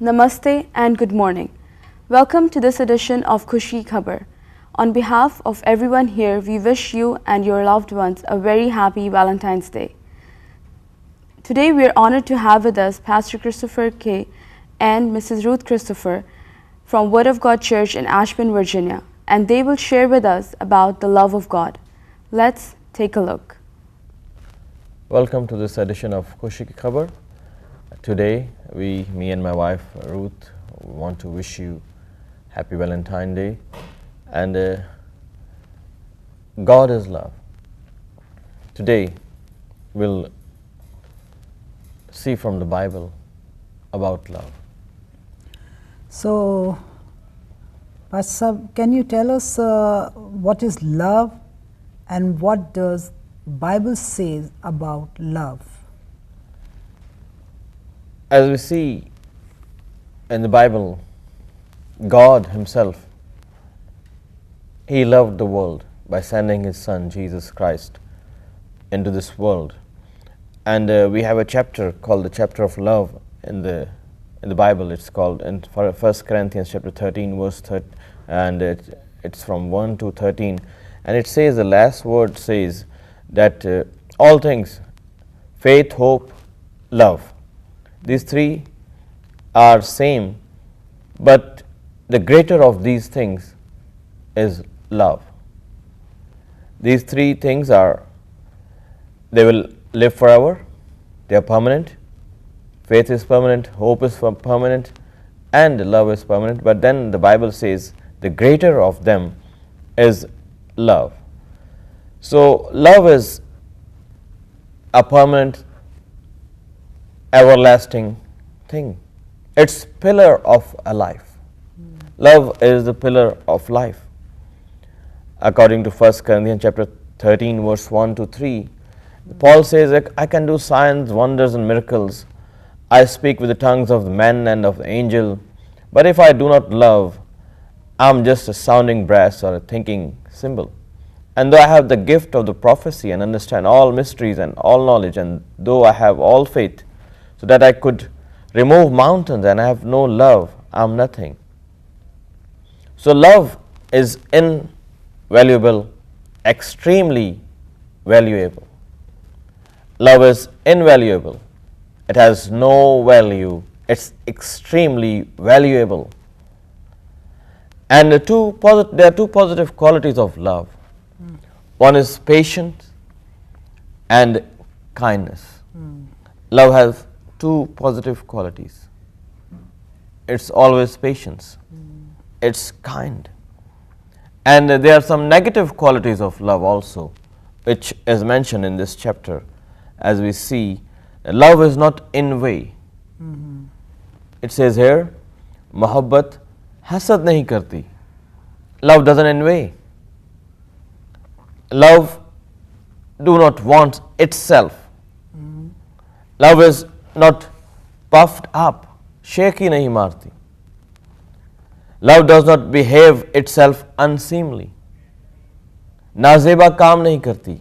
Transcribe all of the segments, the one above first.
Namaste and good morning. Welcome to this edition of Khushi Khabar. On behalf of everyone here, we wish you and your loved ones a very happy Valentine's Day. Today we are honored to have with us Pastor Christopher K. and Mrs. Ruth Christopher from Word of God Church in Ashburn, Virginia, and they will share with us about the love of God. Let's take a look. Welcome to this edition of Khushi Khabar. Today, me and my wife Ruth, want to wish you Happy Valentine Day. And God is love. Today, we'll see from the Bible about love. So, Pastor, can you tell us what is love and what does Bible say about love? As we see in the Bible, God Himself, He loved the world by sending His Son, Jesus Christ, into this world. And we have a chapter called the chapter of love in the Bible. It's called in 1 Corinthians chapter 13, verse 13, and it's from 1 to 13. And it says, the last word says that all things, faith, hope, love, these three are same, but the greater of these things is love. These three things they will live forever, they are permanent. Faith is permanent, hope is permanent, and love is permanent. But then the Bible says the greater of them is love. So love is a permanent, everlasting thing. It's pillar of a life. Love is the pillar of life. According to 1 Corinthians chapter 13, verse 1 to 3, Paul says, I can do signs, wonders, and miracles. I speak with the tongues of men and of the angel, but if I do not love, I'm just a sounding brass or a thinking cymbal. And though I have the gift of the prophecy and understand all mysteries and all knowledge, and though I have all faith, so that I could remove mountains, and I have no love, I'm nothing. So love is invaluable, extremely valuable. Love is invaluable. It has no value. It's extremely valuable. And there are two positive qualities of love. One is patience and kindness. Love has two positive qualities. It's always patience. It's kind. And there are some negative qualities of love also, which is mentioned in this chapter. As we see, love is not envy. It says here, mohabbat hasad nahi karti. Love doesn't envy. Love do not want itself. Love is not puffed up, shaky nahi marti. Love does not behave itself unseemly. Nazeba kaam nahi karti,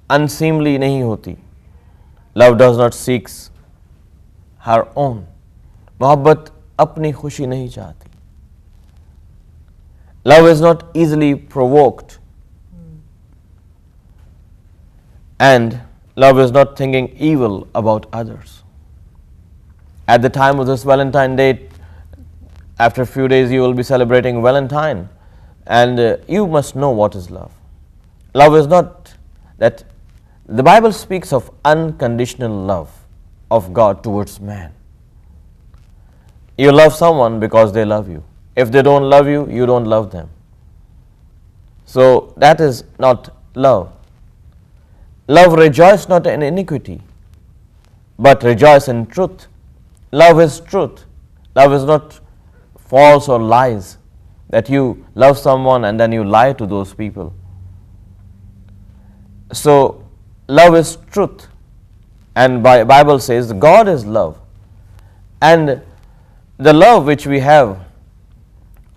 unseemly nahi hoti. Love does not seek her own. Mohabbat apni khushi nahi chahti. Love is not easily provoked. And love is not thinking evil about others. At the time of this Valentine Day, after a few days you will be celebrating Valentine, and you must know what is love. Love is not that. The Bible speaks of unconditional love of God towards man. You love someone because they love you. If they don't love you, you don't love them. So that is not love. Love rejoice not in iniquity, but rejoice in truth. Love is truth. Love is not false or lies, that you love someone and then you lie to those people. So love is truth, and Bible says God is love. And the love which we have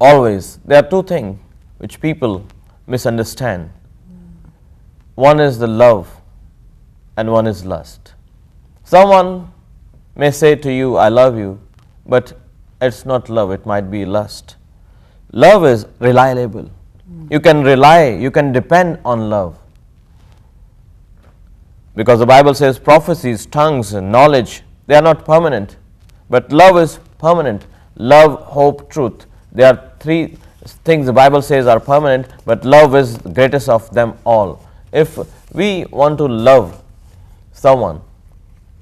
always, there are two things which people misunderstand. One is the love and one is lust. Someone may say to you, I love you, but it's not love, it might be lust. Love is reliable. You can rely, you can depend on love. Because the Bible says prophecies, tongues, and knowledge, they are not permanent. But love is permanent. Love, hope, truth. There are three things the Bible says are permanent, but love is the greatest of them all. If we want to love someone,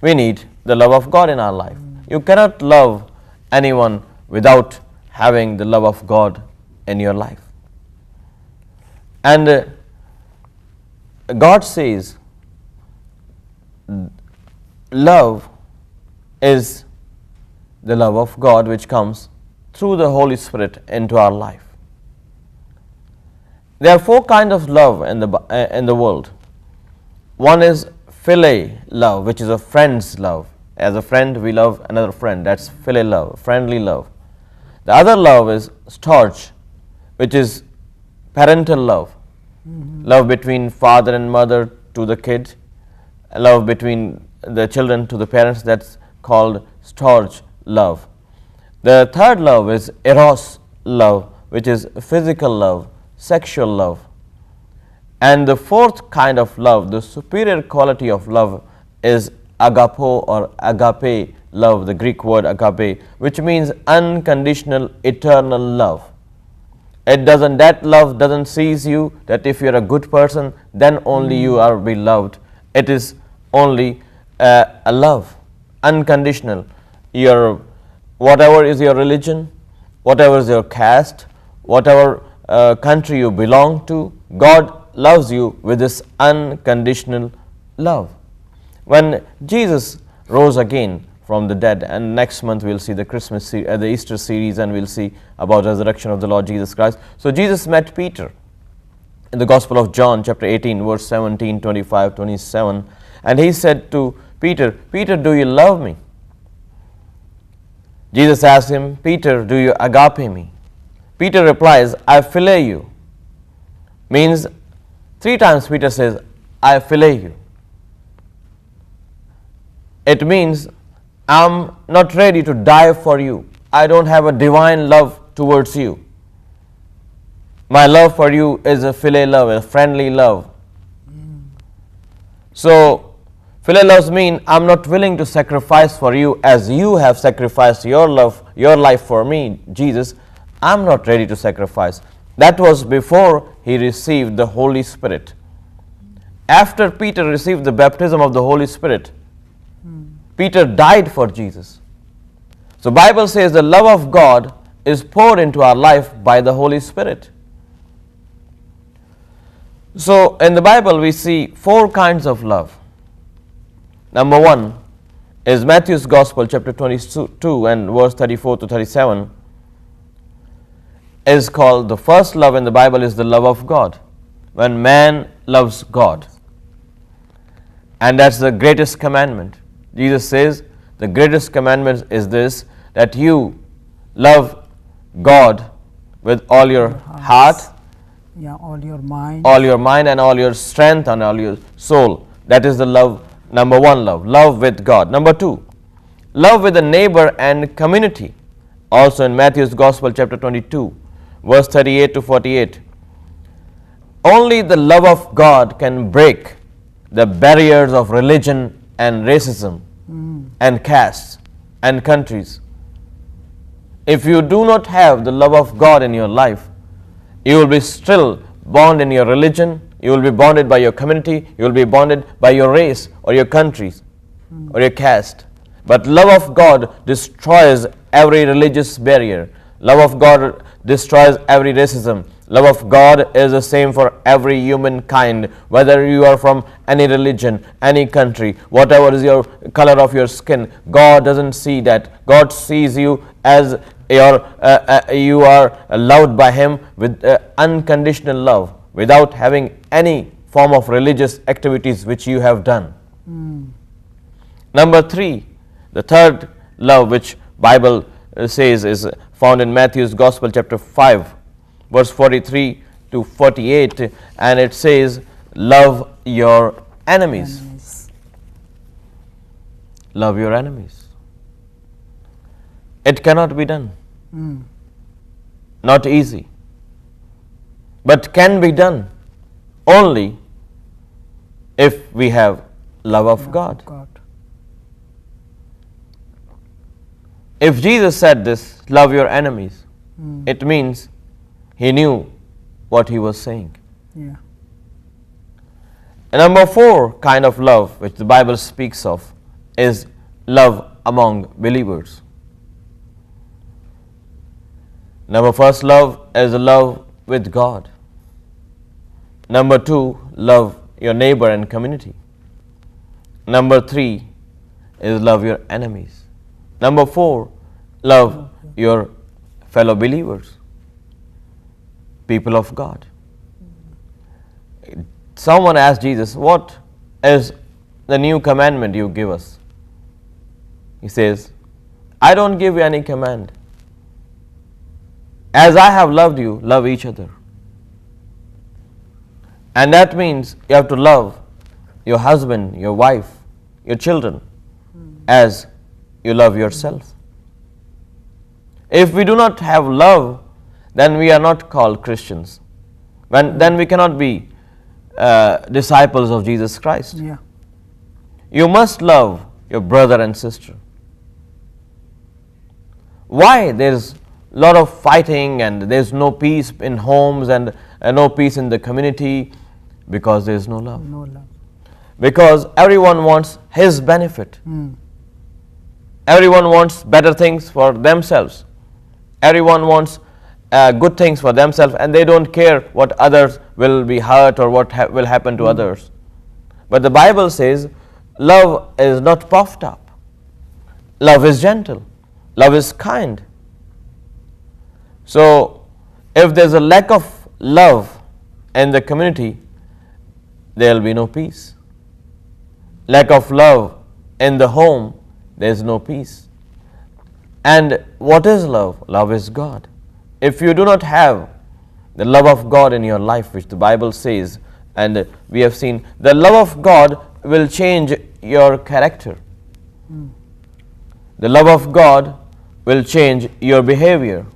we need the love of God in our life. You cannot love anyone without having the love of God in your life. And God says love is the love of God which comes through the Holy Spirit into our life. There are four kinds of love in the world. One is philia love, which is a friend's love. As a friend, we love another friend. That's philia love, friendly love. The other love is storge, which is parental love. Love between father and mother to the kid. Love between the children to the parents. That's called storge love. The third love is eros love, which is physical love, sexual love. And the fourth kind of love, the superior quality of love, is agapo or agape love, the Greek word agape, which means unconditional eternal love. That love doesn't seize you, that if you're a good person, then only you are beloved. It is only a love, unconditional. Whatever is your religion, whatever is your caste, whatever country you belong to, God loves you with this unconditional love. When Jesus rose again from the dead, and next month we'll see the Easter series, and we'll see about resurrection of the Lord Jesus Christ. So Jesus met Peter in the Gospel of John, chapter 18, verse 17, 25, 27, and he said to Peter, "Peter, do you love me?" Jesus asked him, "Peter, do you agape me?" Peter replies, "I philia you." Means 3 times Peter says, "I philia you." It means I'm not ready to die for you. I don't have a divine love towards you. My love for you is a philia love, a friendly love. So philia loves mean I'm not willing to sacrifice for you as you have sacrificed your life for me, Jesus. I'm not ready to sacrifice. That was before he received the Holy Spirit. After Peter received the baptism of the Holy Spirit, Peter died for Jesus. So Bible says the love of God is poured into our life by the Holy Spirit. So in the Bible we see 4 kinds of love. Number 1 is Matthew's Gospel, chapter 22 and verse 34 to 37, is called the first love in the Bible is the love of God, when man loves God. And that's the greatest commandment. Jesus says the greatest commandment is this, that you love God with all your heart, all your mind, and all your strength and all your soul. That is the love, number 1 love with God. Number 2, love with the neighbor and community. Also in Matthew's Gospel, chapter 22, verse 38 to 48. Only the love of God can break the barriers of religion and racism and castes and countries. If you do not have the love of God in your life, you will be still bound in your religion, you will be bonded by your community, you will be bonded by your race or your countries or your caste. But love of God destroys every religious barrier. Love of God destroys every racism. Love of God is the same for every humankind, whether you are from any religion, any country, whatever is your color of your skin. God doesn't see that. God sees you as you are loved by Him with unconditional love, without having any form of religious activities which you have done. Number 3, the third love which Bible says is found in Matthew's Gospel, chapter 5, verse 43 to 48, and it says, love your enemies. Love your enemies. It cannot be done. Mm. Not easy. But can be done only if we have love of God. If Jesus said this, love your enemies, it means he knew what he was saying. Yeah. And number 4 kind of love which the Bible speaks of is love among believers. Number first love is love with God. Number 2, love your neighbor and community. Number 3 is love your enemies. Number 4, love your fellow believers, people of God. Someone asked Jesus, what is the new commandment you give us? He says, I don't give you any command. As I have loved you, love each other. And that means you have to love your husband, your wife, your children as you love yourself. If we do not have love, then we are not called Christians. Then we cannot be disciples of Jesus Christ. Yeah. You must love your brother and sister. Why there is a lot of fighting and there is no peace in homes and no peace in the community? Because there is no love. No love. Because everyone wants his benefit. Everyone wants better things for themselves. Everyone wants good things for themselves, and they don't care what others will be hurt or what will happen to others. But the Bible says love is not puffed up. Love is gentle. Love is kind. So if there's a lack of love in the community, there will be no peace. Lack of love in the home, there is no peace. And what is love? Love is God. If you do not have the love of God in your life, which the Bible says, and we have seen, the love of God will change your character. The love of God will change your behavior.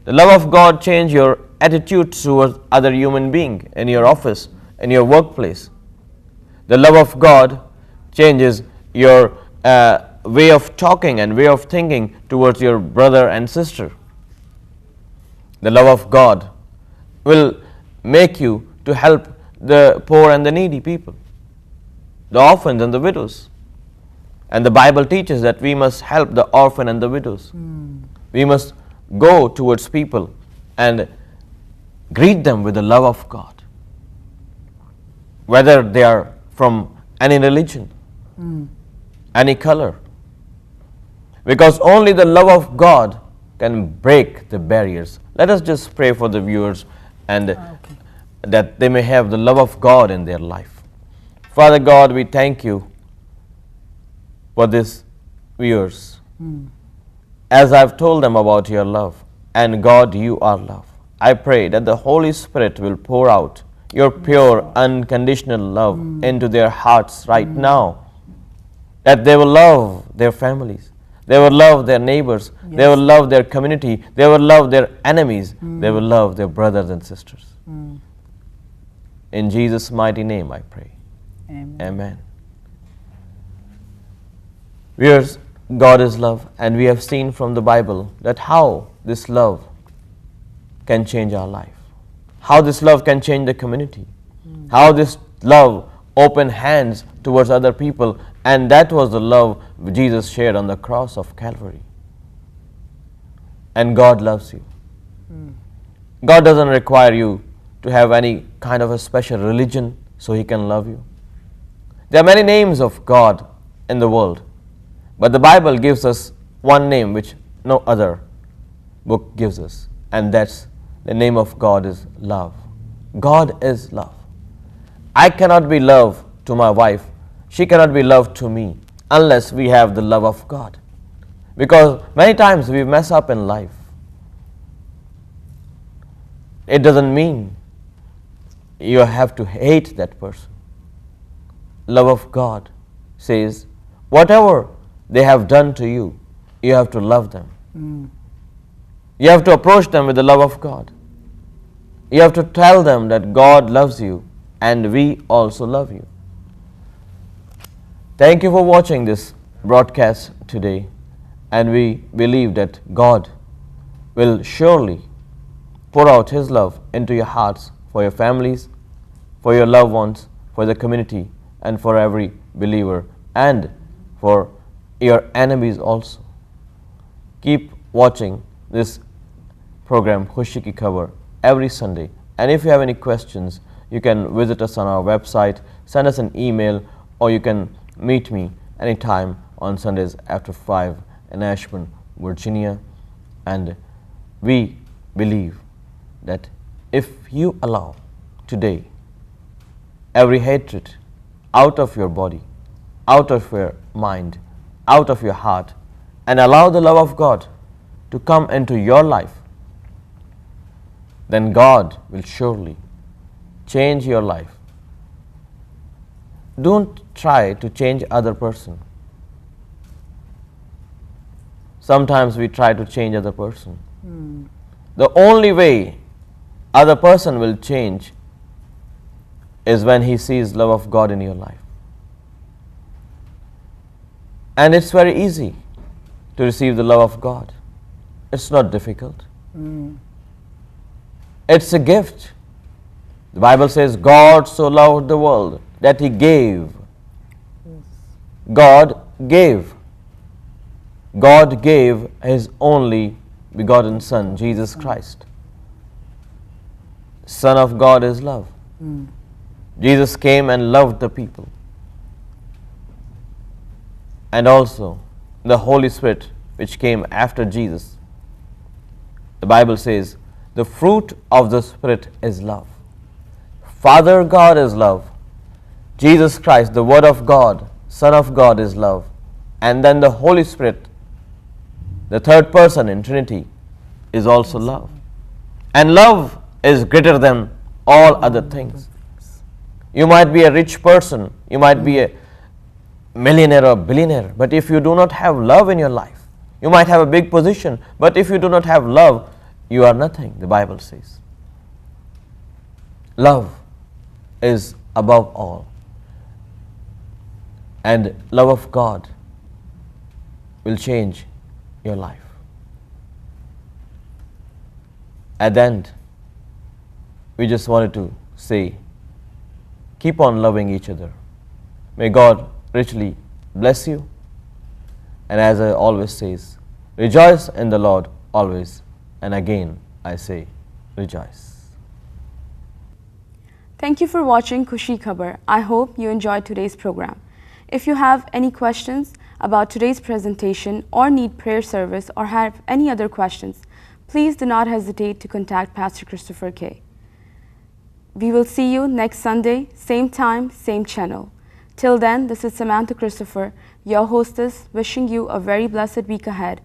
The love of God change your attitude towards other human being in your office, in your workplace. The love of God changes your way of talking and way of thinking towards your brother and sister. The love of God will make you to help the poor and the needy people, the orphans and the widows. And the Bible teaches that we must help the orphan and the widows. We must go towards people and greet them with the love of God, whether they are from any religion, any color. Because only the love of God can break the barriers. Let us just pray for the viewers and that they may have the love of God in their life. Father God, we thank you for these viewers. As I've told them about your love, and God, you are love. I pray that the Holy Spirit will pour out your pure, unconditional love into their hearts right now, that they will love their families, they will love their neighbors, they will love their community, they will love their enemies, they will love their brothers and sisters. In Jesus' mighty name I pray. Amen. Amen. Viewers, God is love, and we have seen from the Bible that how this love can change our life, how this love can change the community, how this love opened hands towards other people, and that was the love Jesus shared on the cross of Calvary. And God loves you. God doesn't require you to have any kind of a special religion so He can love you. There are many names of God in the world, but the Bible gives us one name which no other book gives us, and that's the name of God is love. God is love. I cannot be love to my wife. She cannot be love to me unless we have the love of God. Because many times we mess up in life. It doesn't mean you have to hate that person. Love of God says, whatever they have done to you, you have to love them. You have to approach them with the love of God. You have to tell them that God loves you and we also love you. Thank you for watching this broadcast today, and we believe that God will surely pour out His love into your hearts for your families, for your loved ones, for the community, and for every believer, and for your enemies also. Keep watching this program, Khushi Ki Khabar, every Sunday. And if you have any questions, you can visit us on our website, send us an email, or you can meet me anytime on Sundays after 5 in Ashburn, Virginia. And we believe that if you allow today every hatred out of your body, out of your mind, out of your heart, and allow the love of God to come into your life, then God will surely change your life. Don't try to change other person. Sometimes we try to change other person. The only way other person will change is when he sees love of God in your life. And it's very easy to receive the love of God. It's not difficult. It's a gift. The Bible says, God so loved the world that He gave. God gave. God gave His only begotten Son, Jesus Christ. Son of God is love. Jesus came and loved the people. And also the Holy Spirit which came after Jesus. The Bible says, the fruit of the Spirit is love. Father God is love. Jesus Christ, the Word of God, Son of God, is love. And then the Holy Spirit, the third person in Trinity, is also love. And love is greater than all other things. You might be a rich person, you might be a millionaire or billionaire, but if you do not have love in your life, you might have a big position, but if you do not have love, you are nothing, the Bible says. Love is above all. And love of God will change your life. At the end, we just wanted to say, keep on loving each other. May God richly bless you. And as I always says, rejoice in the Lord always. And again, I say, rejoice. Thank you for watching Khushi Khabar. I hope you enjoyed today's program. If you have any questions about today's presentation or need prayer service or have any other questions, please do not hesitate to contact Pastor Christopher K. We will see you next Sunday, same time, same channel. Till then, this is Samantha Christopher, your hostess, wishing you a very blessed week ahead.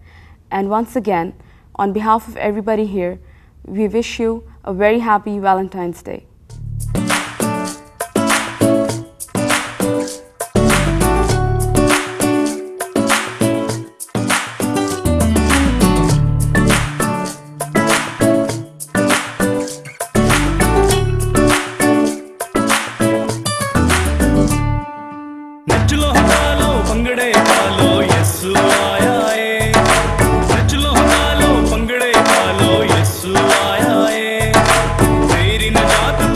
And once again, on behalf of everybody here, we wish you a very happy Valentine's Day. तेरी नजात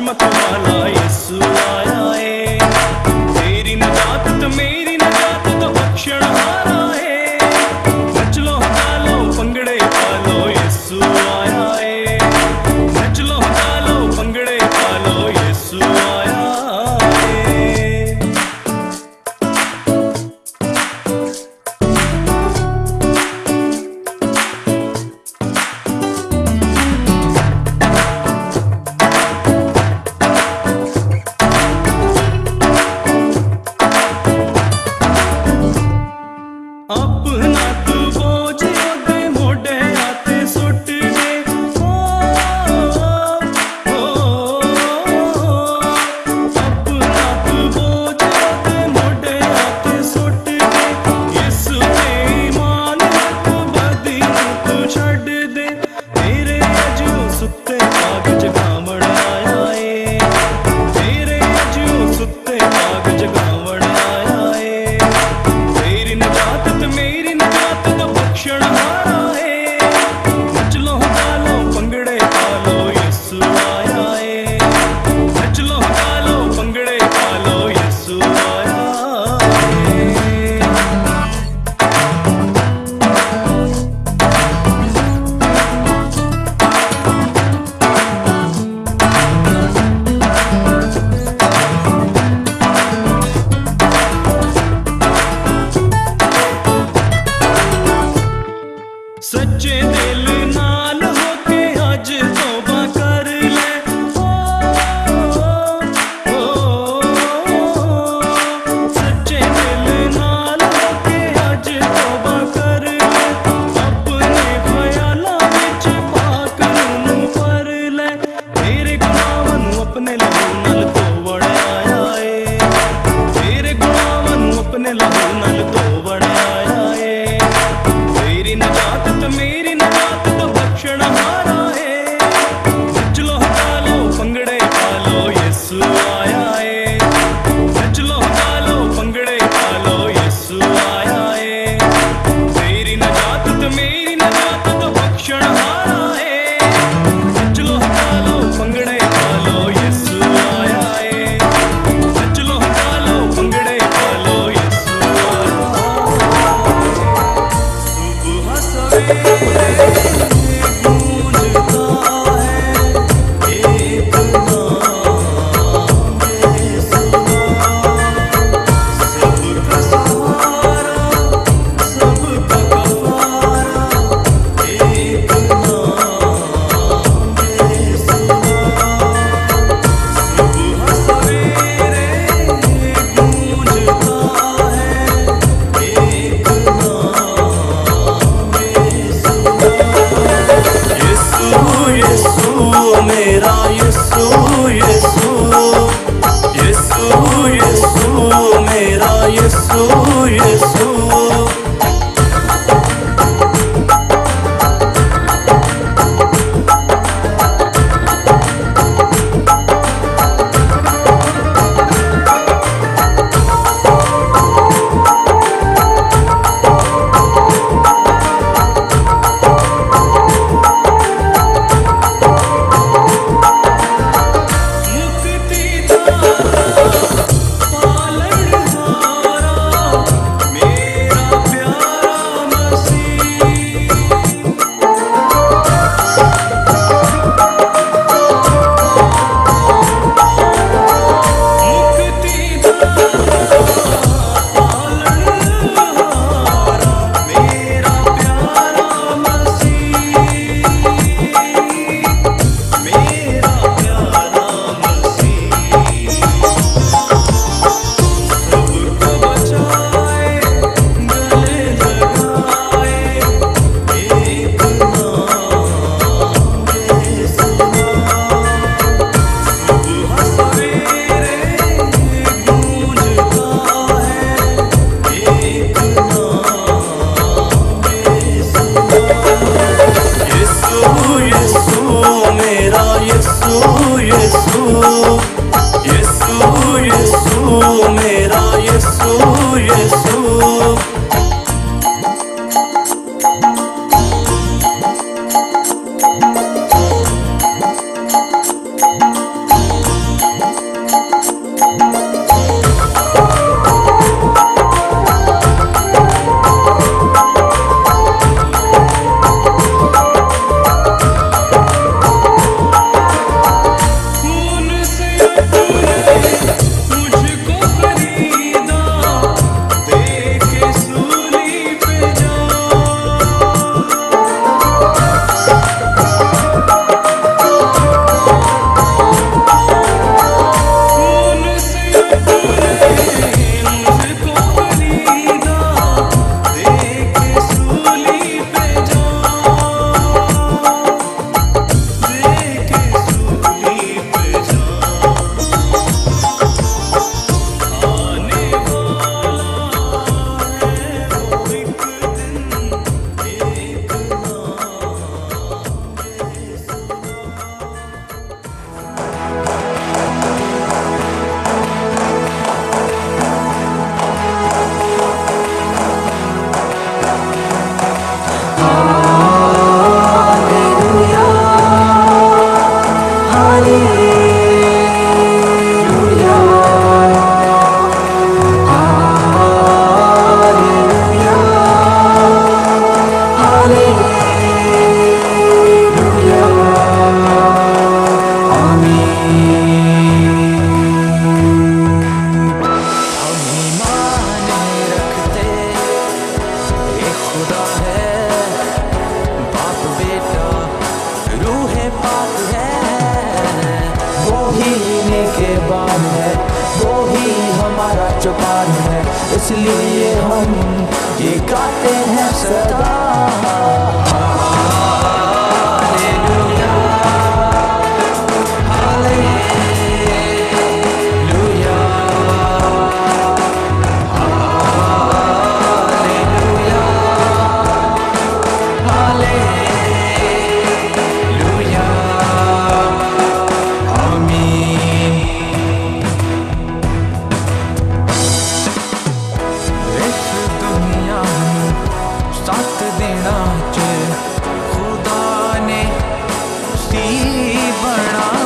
रहमत वाला यीशु आया है। तेरी नजात तो मेरी नजात तो बख्शण हारा है। नच लो गा लो पंगड़े पा लो यीशु आया है। नच लो गा लो पंगड़े पा लो यीशु आया है। अपना तू बोझ ओदे मोढे आते सुट दे। अपना तू बोझ ओदे मोढे आते सुट दे। यीशु ते ईमान रख बदी तू छड्ड दे। तेरे अजू सुत्ते पाग जगावण आया है। तेरे अजू सुत्ते पाग जगावण आया है। तेरी नजात ते मेरी नजात तो बख्शण हारा है। नच लो गा लो पंगड़े पा लो यीशु आया है। नच लो गा लो पंगड़े पा लो यीशु आया है। सच्चे दिल नाल होके अज तौबा कर ले। सच्चे दिल नाल होके अज तौबा कर ले। अपने ख्यालां विच पाक नूं भर ले। तेरे गुनाहां नूं अपने लहू नाल धोवण आया है। तेरे गुनाहां नूं अपने लहू नाल धोवण आया है। तेरी नजात तो मेरी नजात तो बख्शण हारा है। नच लो गा लो पंगड़े पा लो यीशु आया है। नच लो गा लो पंगड़े पा लो यीशु आया है। तेरी नजात तो मेरी नजात तो बख्शण हारा है। नच लो गा लो पंगड़े पा लो यीशु आया इसलिए हम ये गाते हैं सदा हालेलुया हालेलुया हालेलुया हालेलुया आमीन। इस दुनिया में 7 दिनां च खुदा ने सी बना